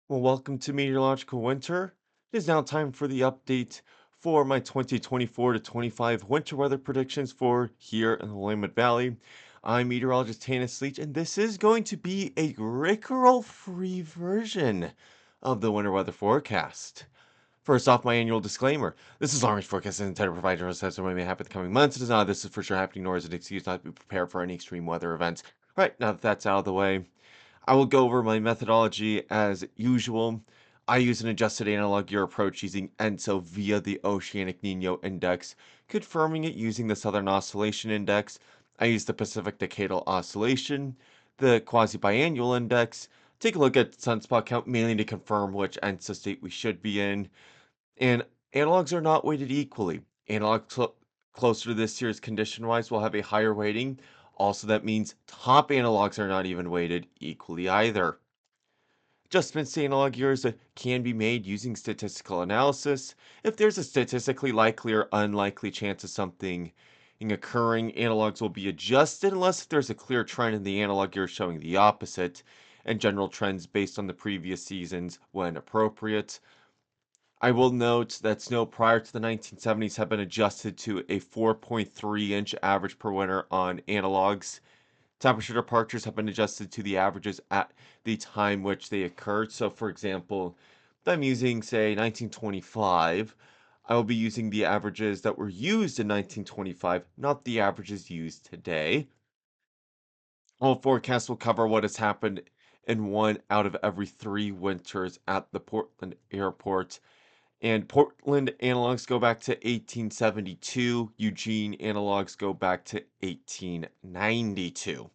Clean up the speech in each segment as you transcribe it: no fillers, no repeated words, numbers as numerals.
Well, welcome to Meteorological Winter. It is now time for the update for my 2024 to 25 winter weather predictions for here in the Willamette Valley. I'm meteorologist Hannah Leach, and this is going to be a Rickroll-free version of the winter weather forecast. First off, my annual disclaimer. This is long-range forecast and intended to provide general sense of what may happen in the coming months. It is not this is for sure happening, nor is it an excuse not to be prepared for any extreme weather events. Right, now that that's out of the way, I will go over my methodology as usual. I use an adjusted analog year approach using ENSO via the Oceanic Nino Index, confirming it using the Southern Oscillation Index. I use the Pacific Decadal Oscillation, the Quasi-Biannual Index, take a look at sunspot count mainly to confirm which ENSO state we should be in, and analogs are not weighted equally. Analog closer to this year's condition-wise will have a higher weighting. Also, that means top analogs are not even weighted equally either. Adjustments to analog years can be made using statistical analysis. If there's a statistically likely or unlikely chance of something occurring, analogs will be adjusted unless there's a clear trend in the analog year showing the opposite, and general trends based on the previous seasons when appropriate. I will note that snow prior to the 1970s have been adjusted to a 4.3-inch average per winter on analogs. Temperature departures have been adjusted to the averages at the time which they occurred. So, for example, if I'm using, say, 1925, I will be using the averages that were used in 1925, not the averages used today. All forecasts will cover what has happened in one out of every three winters at the Portland airport. And Portland analogs go back to 1872. Eugene analogs go back to 1892.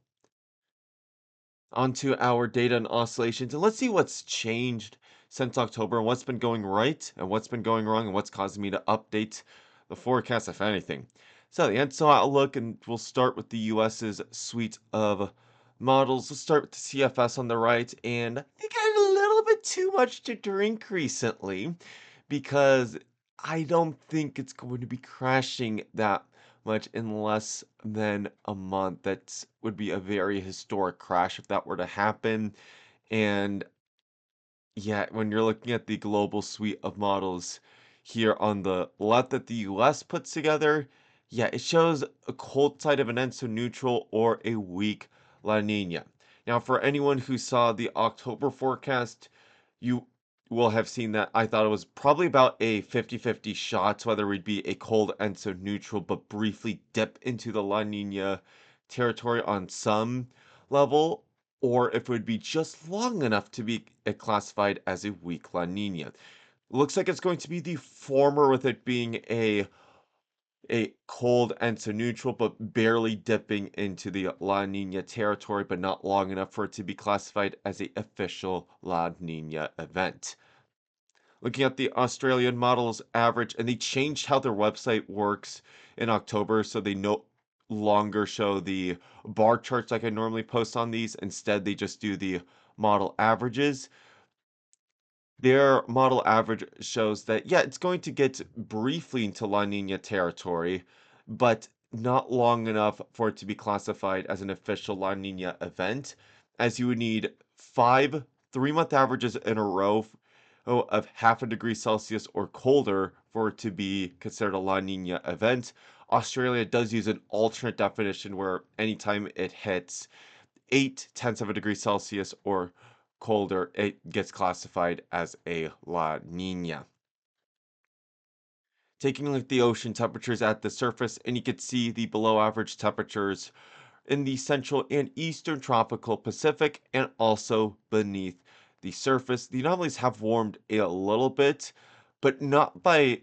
Onto our data and oscillations, and let's see what's changed since October and what's been going right and what's been going wrong and what's causing me to update the forecast, if anything. So the ENSO outlook, and we'll start with the US's suite of models. Let's start with the CFS on the right, and I think I had a little bit too much to drink recently because I don't think it's going to be crashing that much in less than a month. That would be a very historic crash if that were to happen. And yeah, when you're looking at the global suite of models here on the left that the US puts together, yeah, it shows a cold side of an ENSO neutral or a weak La Nina. Now, for anyone who saw the October forecast, you will have seen that I thought it was probably about a 50-50 shot whether we'd be a cold ENSO neutral, but briefly dip into the La Nina territory on some level, or if it would be just long enough to be classified as a weak La Nina. Looks like it's going to be the former, with it being a cold and so neutral, but barely dipping into the La Nina territory, but not long enough for it to be classified as a official La Nina event. Looking at the Australian models average, and they changed how their website works in October, so they no longer show the bar charts like I normally post on these. Instead, they just do the model averages. Their model average shows that, yeah, it's going to get briefly into La Nina territory, but not long enough for it to be classified as an official La Nina event, as you would need five 3-month averages in a row of half a degree Celsius or colder for it to be considered a La Nina event. Australia does use an alternate definition where anytime it hits 8/10 of a degree Celsius or colder, it gets classified as a La Nina. Taking a look at the ocean temperatures at the surface, and you can see the below average temperatures in the central and eastern tropical Pacific and also beneath the surface. The anomalies have warmed a little bit, but not by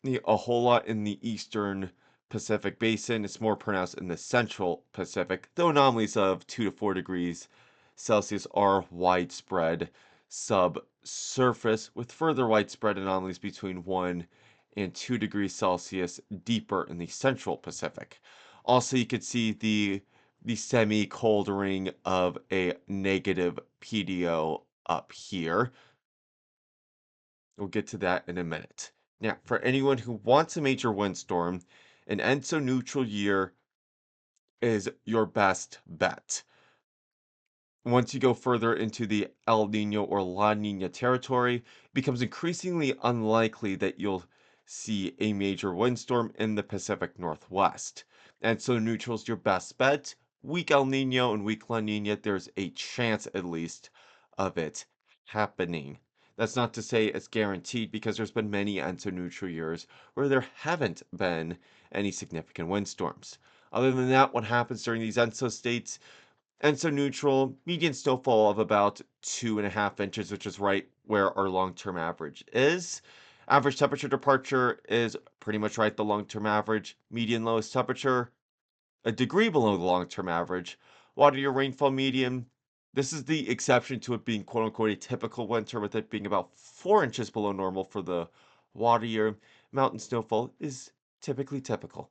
a whole lot in the eastern Pacific basin. It's more pronounced in the central Pacific, though anomalies of 2 to 4 degrees Celsius are widespread subsurface, with further widespread anomalies between 1 and 2 degrees Celsius deeper in the central Pacific. Also, you could see the semi-cold ring of a negative PDO up here. We'll get to that in a minute. Now, for anyone who wants a major windstorm, an ENSO neutral year is your best bet. Once you go further into the El Nino or La Nina territory, it becomes increasingly unlikely that you'll see a major windstorm in the Pacific Northwest. And so neutral's your best bet. Weak El Nino and weak La Nina, there's a chance at least of it happening. That's not to say it's guaranteed because there's been many ENSO neutral years where there haven't been any significant windstorms. Other than that, what happens during these ENSO states? And so neutral, median snowfall of about 2.5 inches, which is right where our long-term average is. Average temperature departure is pretty much right the long-term average. Median lowest temperature, a degree below the long-term average. Water year rainfall median, this is the exception to it being quote-unquote a typical winter, with it being about 4 inches below normal for the water year. Mountain snowfall is typically typical.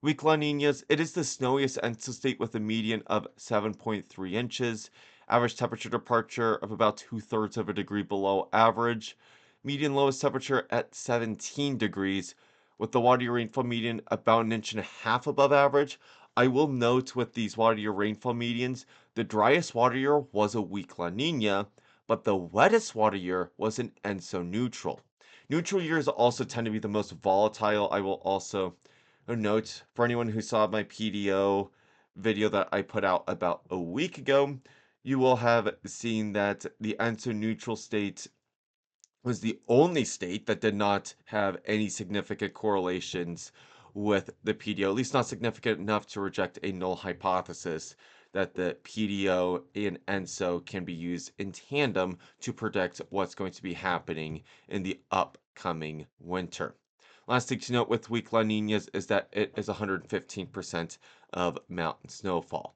Weak La Ninas, it is the snowiest ENSO state with a median of 7.3 inches, average temperature departure of about 2/3 of a degree below average, median lowest temperature at 17 degrees, with the water year rainfall median about 1.5 inches above average. I will note with these water year rainfall medians, the driest water year was a weak La Nina, but the wettest water year was an ENSO neutral. Neutral years also tend to be the most volatile. I will also a note for anyone who saw my PDO video that I put out about a week ago, you will have seen that the ENSO neutral state was the only state that did not have any significant correlations with the PDO, at least not significant enough to reject a null hypothesis that the PDO and ENSO can be used in tandem to predict what's going to be happening in the upcoming winter. Last thing to note with weak La Ninas is that it is 115% of mountain snowfall.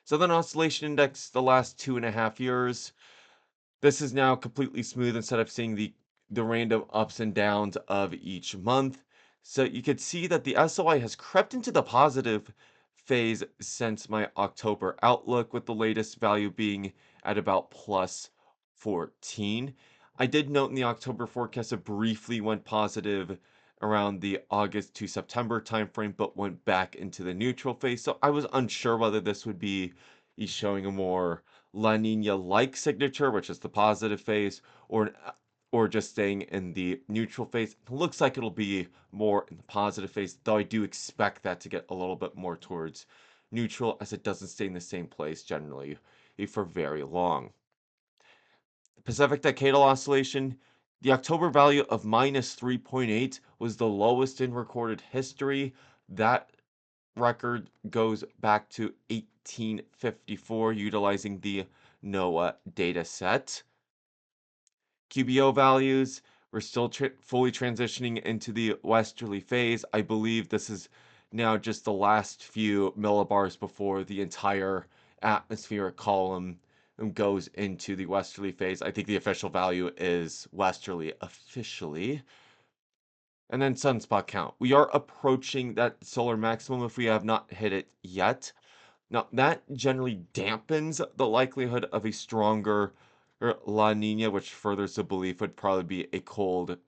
Southern Oscillation Index the last 2.5 years. This is now completely smooth instead of seeing the random ups and downs of each month. So you could see that the SOI has crept into the positive phase since my October outlook, with the latest value being at about plus 14. I did note in the October forecast it briefly went positive around the August to September timeframe, but went back into the neutral phase. So I was unsure whether this would be showing a more La Nina-like signature, which is the positive phase, or just staying in the neutral phase. It looks like it'll be more in the positive phase, though I do expect that to get a little bit more towards neutral, as it doesn't stay in the same place generally for very long. The Pacific Decadal Oscillation, the October value of minus 3.8 was the lowest in recorded history. That record goes back to 1854 utilizing the NOAA data set. QBO values, we're still fully transitioning into the westerly phase. I believe this is now just the last few millibars before the entire atmospheric column goes into the westerly phase. I think the official value is westerly officially. And then sunspot count. We are approaching that solar maximum if we have not hit it yet. Now, that generally dampens the likelihood of a stronger La Nina, which furthers the belief would probably be a cold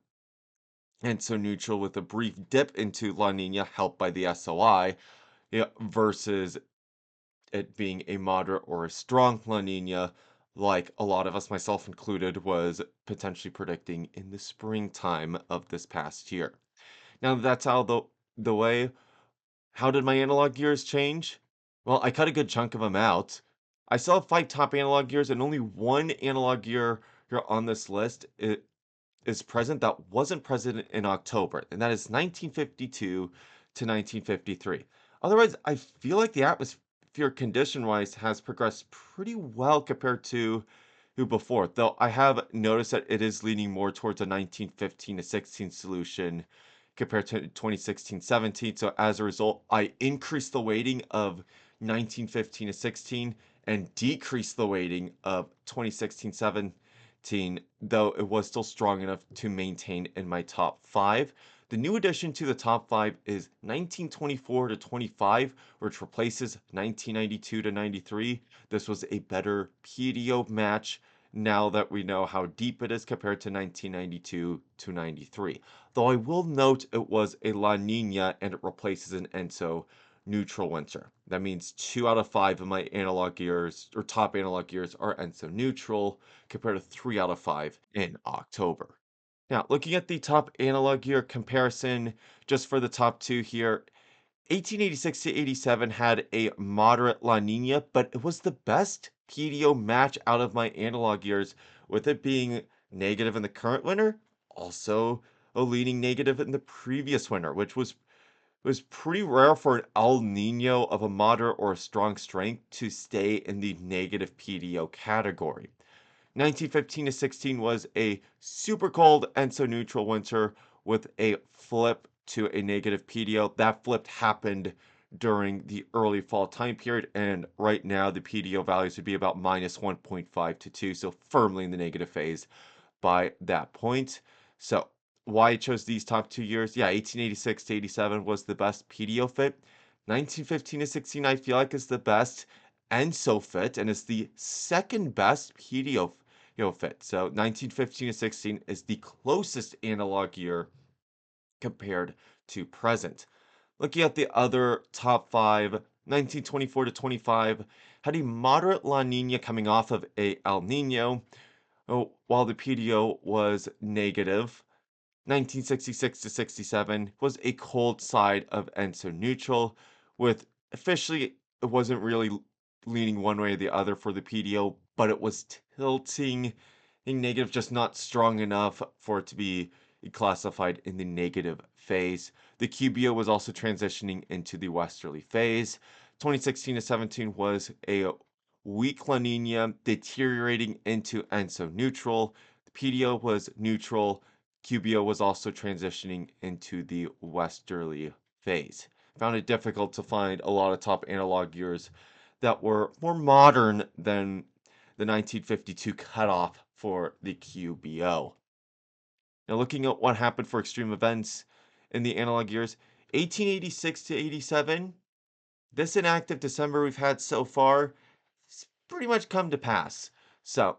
and so neutral with a brief dip into La Nina helped by the SOI, yeah, versus it being a moderate or a strong La Nina, like a lot of us, myself included, was potentially predicting in the springtime of this past year. Now that's how the way. How did my analog gears change? Well, I cut a good chunk of them out. I still have 5 top analog gears, and only one analog gear here on this list is present that wasn't present in October, and that is 1952 to 1953. Otherwise, I feel like the atmosphere condition-wise has progressed pretty well compared to who before, though I have noticed that it is leaning more towards a 1915 to 16 solution compared to 2016-17. So as a result, I increased the weighting of 1915 to 16 and decreased the weighting of 2016-17, though it was still strong enough to maintain in my top 5. The new addition to the top 5 is 1924 to 25, which replaces 1992 to 93. This was a better PDO match now that we know how deep it is compared to 1992 to 93. Though I will note it was a La Nina and it replaces an ENSO neutral winter. That means 2 out of 5 of my analog years or top analog years are ENSO neutral compared to 3 out of 5 in October. Now, looking at the top analog year comparison, just for the top two here, 1886 to 87 had a moderate La Nina, but it was the best PDO match out of my analog years, with it being negative in the current winter, also a leaning negative in the previous winter, which was pretty rare for an El Nino of a moderate or a strong strength to stay in the negative PDO category. 1915 to 16 was a super cold ENSO neutral winter with a flip to a negative PDO. That flip happened during the early fall time period, and right now the PDO values would be about minus 1.5 to 2, so firmly in the negative phase by that point. So, why I chose these top 2 years? Yeah, 1886 to 87 was the best PDO fit. 1915 to 16, I feel like is the best ENSO fit, and is the second best PDO fit. So 1915 to 16 is the closest analog year compared to present. Looking at the other top five, 1924 to 25 had a moderate La Nina coming off of a El Nino, while the PDO was negative. 1966 to 67 was a cold side of ENSO neutral, with officially it wasn't really leaning one way or the other for the PDO, but it was tilting in negative, just not strong enough for it to be classified in the negative phase. The QBO was also transitioning into the westerly phase. 2016 to 17 was a weak La Nina deteriorating into ENSO neutral. The PDO was neutral. QBO was also transitioning into the westerly phase. Found it difficult to find a lot of top analog years that were more modern than the 1952 cutoff for the QBO. Now, looking at what happened for extreme events in the analog years, 1886 to 87, this inactive December we've had so far, it's pretty much come to pass. So,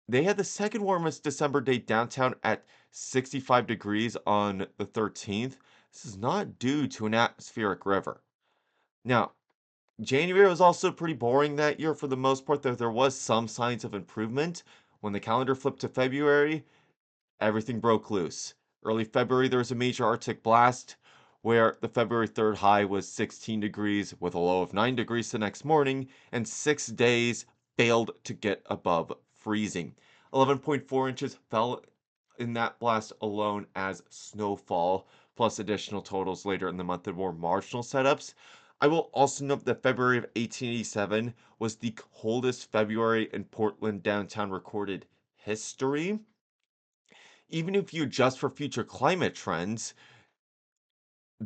they had the second warmest December day downtown at 65 degrees on the 13th. This is not due to an atmospheric river. Now, January was also pretty boring that year for the most part, though there was some signs of improvement. When the calendar flipped to February, everything broke loose. Early February, there was a major Arctic blast where the February 3rd high was 16 degrees with a low of 9 degrees the next morning, and 6 days failed to get above freezing. 11.4 inches fell in that blast alone as snowfall, plus additional totals later in the month in more marginal setups. I will also note that February of 1887 was the coldest February in Portland downtown recorded history. Even if you adjust for future climate trends,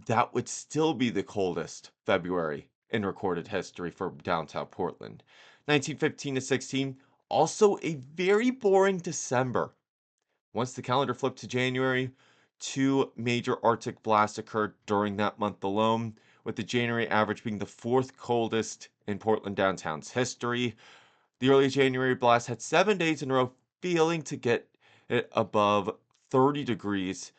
that would still be the coldest February in recorded history for downtown Portland. 1915 to 16, also a very boring December. Once the calendar flipped to January, two major Arctic blasts occurred during that month alone, with the January average being the fourth coldest in Portland downtown's history. The early January blast had 7 days in a row failing to get it above 30 degrees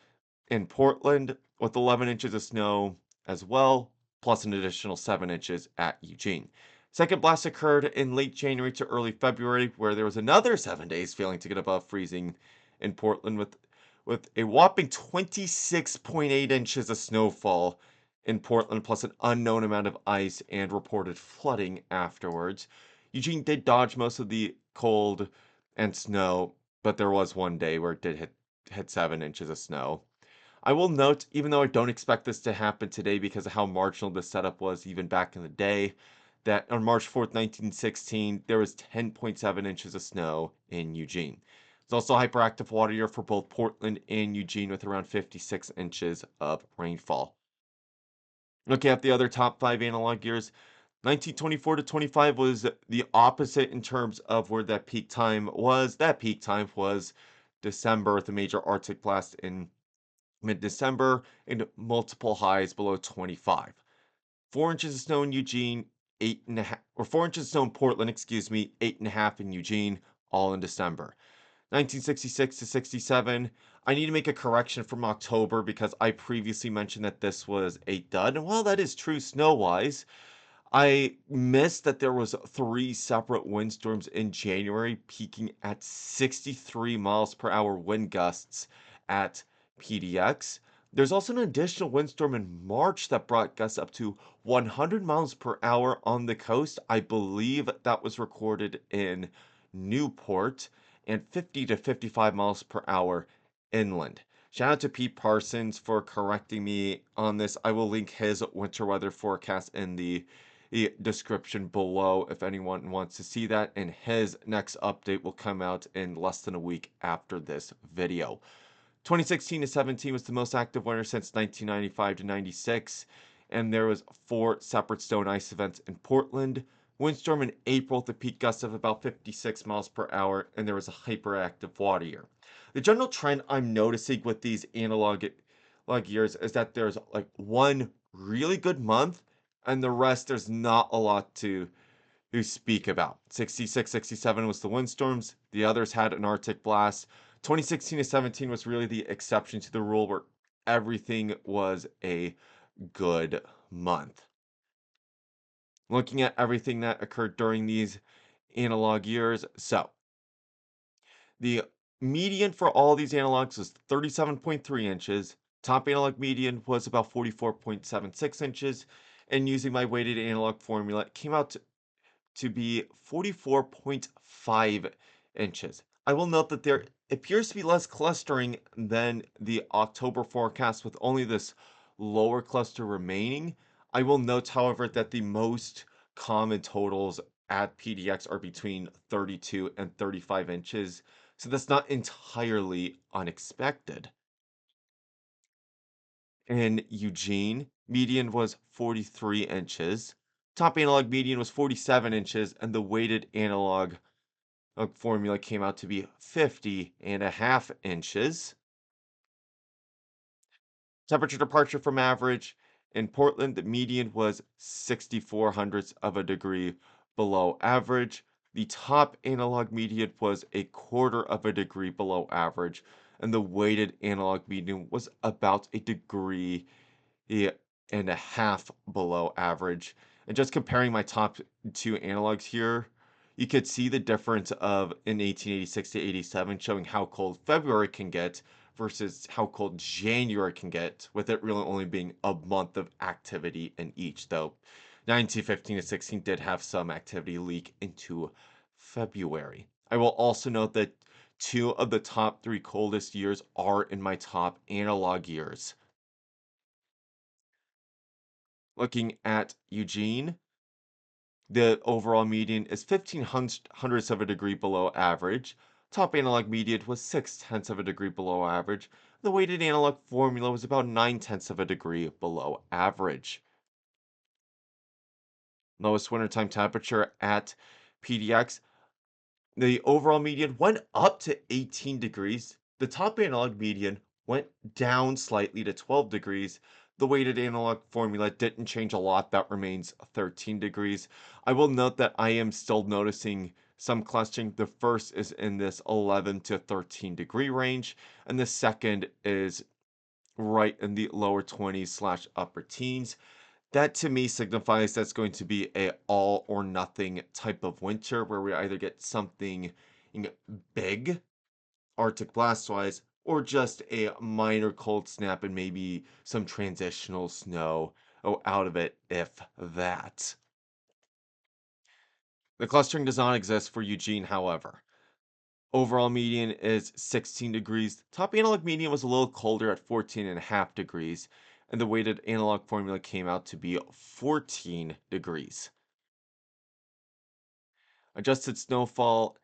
in Portland, with 11 inches of snow as well, plus an additional 7 inches at Eugene. Second blast occurred in late January to early February, where there was another 7 days failing to get above freezing in Portland, with a whopping 26.8 inches of snowfall in Portland, plus an unknown amount of ice and reported flooding afterwards. Eugene did dodge most of the cold and snow, but there was one day where it did hit 7 inches of snow. I will note, even though I don't expect this to happen today because of how marginal this setup was even back in the day, that on March 4th, 1916, there was 10.7 inches of snow in Eugene. It's also a hyperactive water year for both Portland and Eugene with around 56 inches of rainfall. Looking at the other top five analog years, 1924 to 25 was the opposite in terms of where that peak time was. That peak time was December with a major Arctic blast in mid-December and multiple highs below 25. 4 inches of snow in Eugene, 8.5, or 4 inches of snow in Portland, excuse me, 8.5 in Eugene, all in December. 1966 to 67. I need to make a correction from October because I previously mentioned that this was a dud. And while that is true snow wise, I missed that there was 3 separate windstorms in January, peaking at 63 miles per hour wind gusts at PDX. There's also an additional windstorm in March that brought gusts up to 100 miles per hour on the coast. I believe that was recorded in Newport, and 50 to 55 miles per hour inland. Shout out to Pete Parsons for correcting me on this. I will link his winter weather forecast in the description below if anyone wants to see that. And his next update will come out in less than a week after this video. 2016 to 17 was the most active winter since 1995 to 96, and there was 4 separate stone ice events in Portland. Windstorm in April with a peak gust of about 56 miles per hour, and there was a hyperactive water year. The general trend I'm noticing with these analog years is that there's like one really good month, and the rest there's not a lot to speak about. 66, 67 was the windstorms. The others had an Arctic blast. 2016 to 17 was really the exception to the rule where everything was a good month. Looking at everything that occurred during these analog years, so the median for all these analogs was 37.3 inches. Top analog median was about 44.76 inches. And using my weighted analog formula, it came out to be 44.5 inches. I will note that there appears to be less clustering than the October forecast with only this lower cluster remaining. I will note, however, that the most common totals at PDX are between 32 and 35 inches, so that's not entirely unexpected. In Eugene, median was 43 inches. Top analog median was 47 inches, and the weighted analog formula came out to be 50.5 inches. Temperature departure from average in Portland, the median was 64 hundredths of a degree below average. The top analog median was a quarter of a degree below average, and the weighted analog median was about a degree and a half below average. And just comparing my top 2 analogs here, you could see the difference of in 1886 to 87 showing how cold February can get versus how cold January can get, with it really only being a month of activity in each, though 1915 to 16 did have some activity leak into February. I will also note that 2 of the top 3 coldest years are in my top analog years. Looking at Eugene, the overall median is 15 hundredths of a degree below average. Top analog median was 6 tenths of a degree below average. The weighted analog formula was about 9 tenths of a degree below average. Lowest wintertime temperature at PDX, the overall median went up to 18 degrees. The top analog median went down slightly to 12 degrees. The weighted analog formula didn't change a lot. That remains 13 degrees. I will note that I am still noticing some clustering. The first is in this 11 to 13 degree range, and the second is right in the lower 20s slash upper teens. That to me signifies that's going to be a all or nothing type of winter where we either get something big, Arctic blast wise, or just a minor cold snap and maybe some transitional snow out of it, if that. The clustering does not exist for Eugene, however. Overall median is 16 degrees. Top analog median was a little colder at 14.5 degrees, and the weighted analog formula came out to be 14 degrees. Adjusted snowfall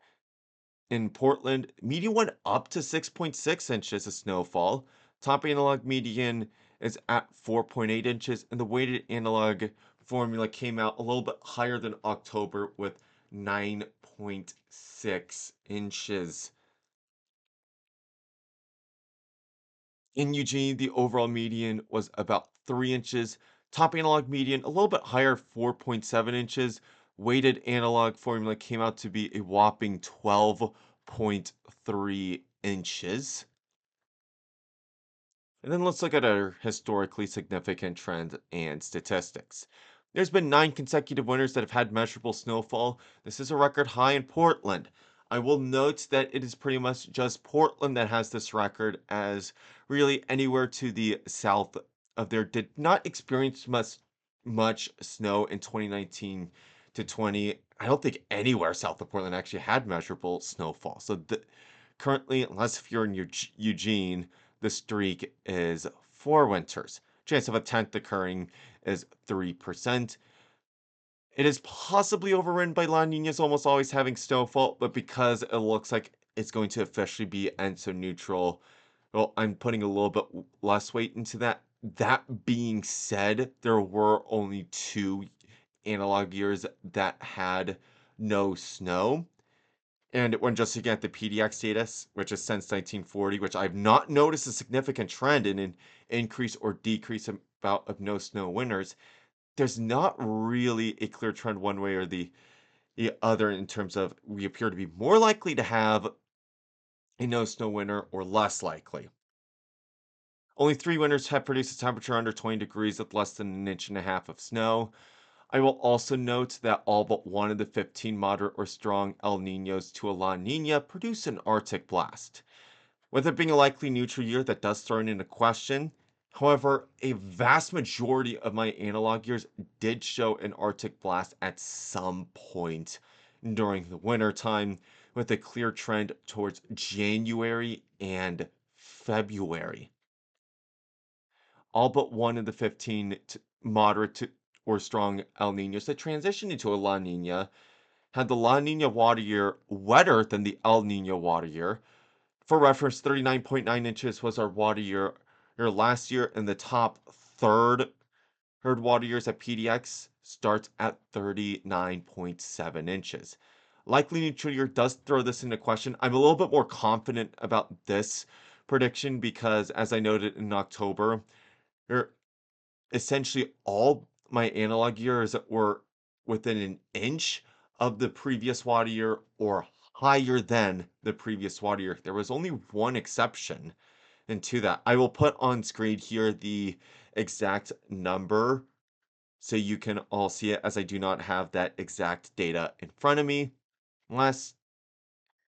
in Portland, median went up to 6.6 inches of snowfall. Top analog median is at 4.8 inches, and the weighted analog formula came out a little bit higher than October with 9.6 inches. In Eugene, the overall median was about 3 inches. Top analog median, a little bit higher, 4.7 inches. Weighted analog formula came out to be a whopping 12.3 inches. And then let's look at our historically significant trends and statistics. There's been 9 consecutive winters that have had measurable snowfall. This is a record high in Portland. I will note that it is pretty much just Portland that has this record, as really anywhere to the south of there did not experience much snow in 2019 to 20. I don't think anywhere south of Portland actually had measurable snowfall. So currently, unless if you're in Eugene, the streak is 4 winters. Chance of a 10th occurring is 3%. It is possibly overridden by La Nina's almost always having snowfall, but because it looks like it's going to officially be ENSO neutral, well, I'm putting a little bit less weight into that. That being said, there were only 2 analog years that had no snow. And when just looking at the PDX data, which is since 1940, which I've not noticed a significant trend in an increase or decrease about of no snow winters, there's not really a clear trend one way or the other in terms of we appear to be more likely to have a no snow winter or less likely. Only 3 winters have produced a temperature under 20 degrees with less than an inch and a half of snow. I will also note that all but one of the 15 moderate or strong El Ninos to a La Nina produce an Arctic blast. With it being a likely neutral year, that does throw it into question. However, a vast majority of my analog years did show an Arctic blast at some point during the winter time, with a clear trend towards January and February. All but one of the 15 moderate to or strong El Ninos that transitioned into a La Nina had the La Nina water year wetter than the El Nino water year. For reference, 39.9 inches was our water year last year, and the top third water years at PDX starts at 39.7 inches. Likely neutral year does throw this into question. I'm a little bit more confident about this prediction because, as I noted in October, er, essentially all my analog years were within an inch of the previous water year or higher than the previous water year. There was only one exception, and to that, I will put on screen here the exact number so you can all see it, as I do not have that exact data in front of me. Last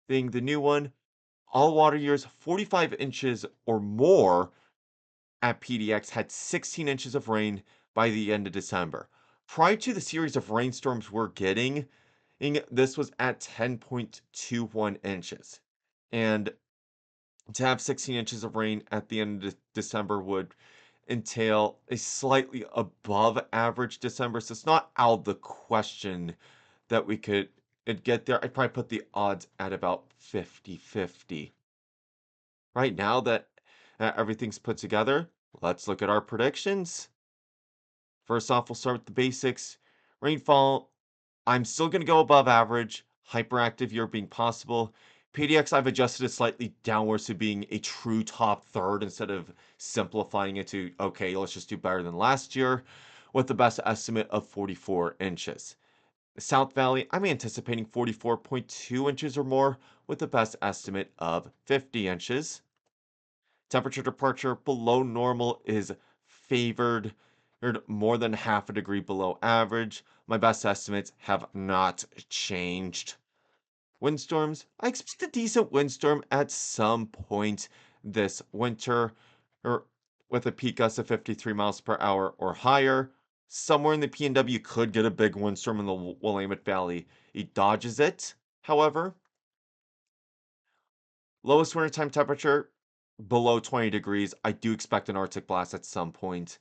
thing, the new one, all water years 45 inches or more at PDX had 16 inches of rain by the end of December. Prior to the series of rainstorms we're getting, this was at 10.21 inches. And to have 16 inches of rain at the end of December would entail a slightly above average December. So it's not out of the question that we could get there. I'd probably put the odds at about 50-50. Right now that everything's put together, let's look at our predictions. First off, we'll start with the basics. Rainfall, I'm still going to go above average. Hyperactive year being possible. PDX, I've adjusted it slightly downwards to being a true top third instead of simplifying it to, okay, let's just do better than last year, with the best estimate of 44 inches. The South Valley, I'm anticipating 44.2 inches or more, with the best estimate of 50 inches. Temperature departure below normal is favored or more than half a degree below average. My best estimates have not changed. Windstorms, I expect a decent windstorm at some point this winter, or with a peak gust of 53 miles per hour or higher. Somewhere in the PNW could get a big windstorm in the Willamette Valley. It dodges it, however. Lowest wintertime temperature below 20 degrees. I do expect an Arctic blast at some point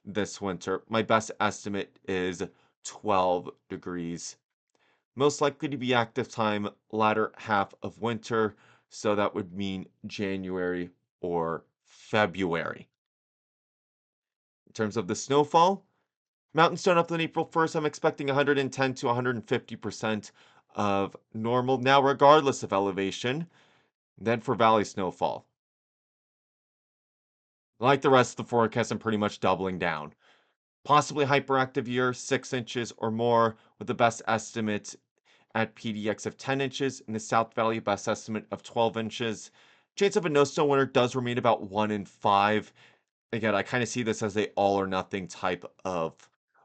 this winter. My best estimate is 12 degrees. Most likely to be active time latter half of winter, so that would mean January or February. In terms of the snowfall, mountain stone up on April 1st, I'm expecting 110 to 150% of normal. Now, regardless of elevation, then for valley snowfall. Like the rest of the forecast, I'm pretty much doubling down. Possibly hyperactive year, 6 inches or more, with the best estimate at PDX of 10 inches. In the South Valley, best estimate of 12 inches. Chance of a no snow winter does remain about 1 in 5. Again, I kind of see this as a all or nothing type of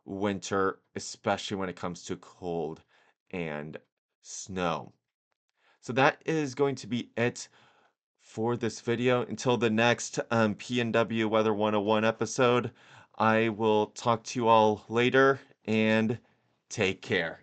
winter, especially when it comes to cold and snow. So that is going to be it for this video. Until the next PNW Weather 101 episode, I will talk to you all later and take care.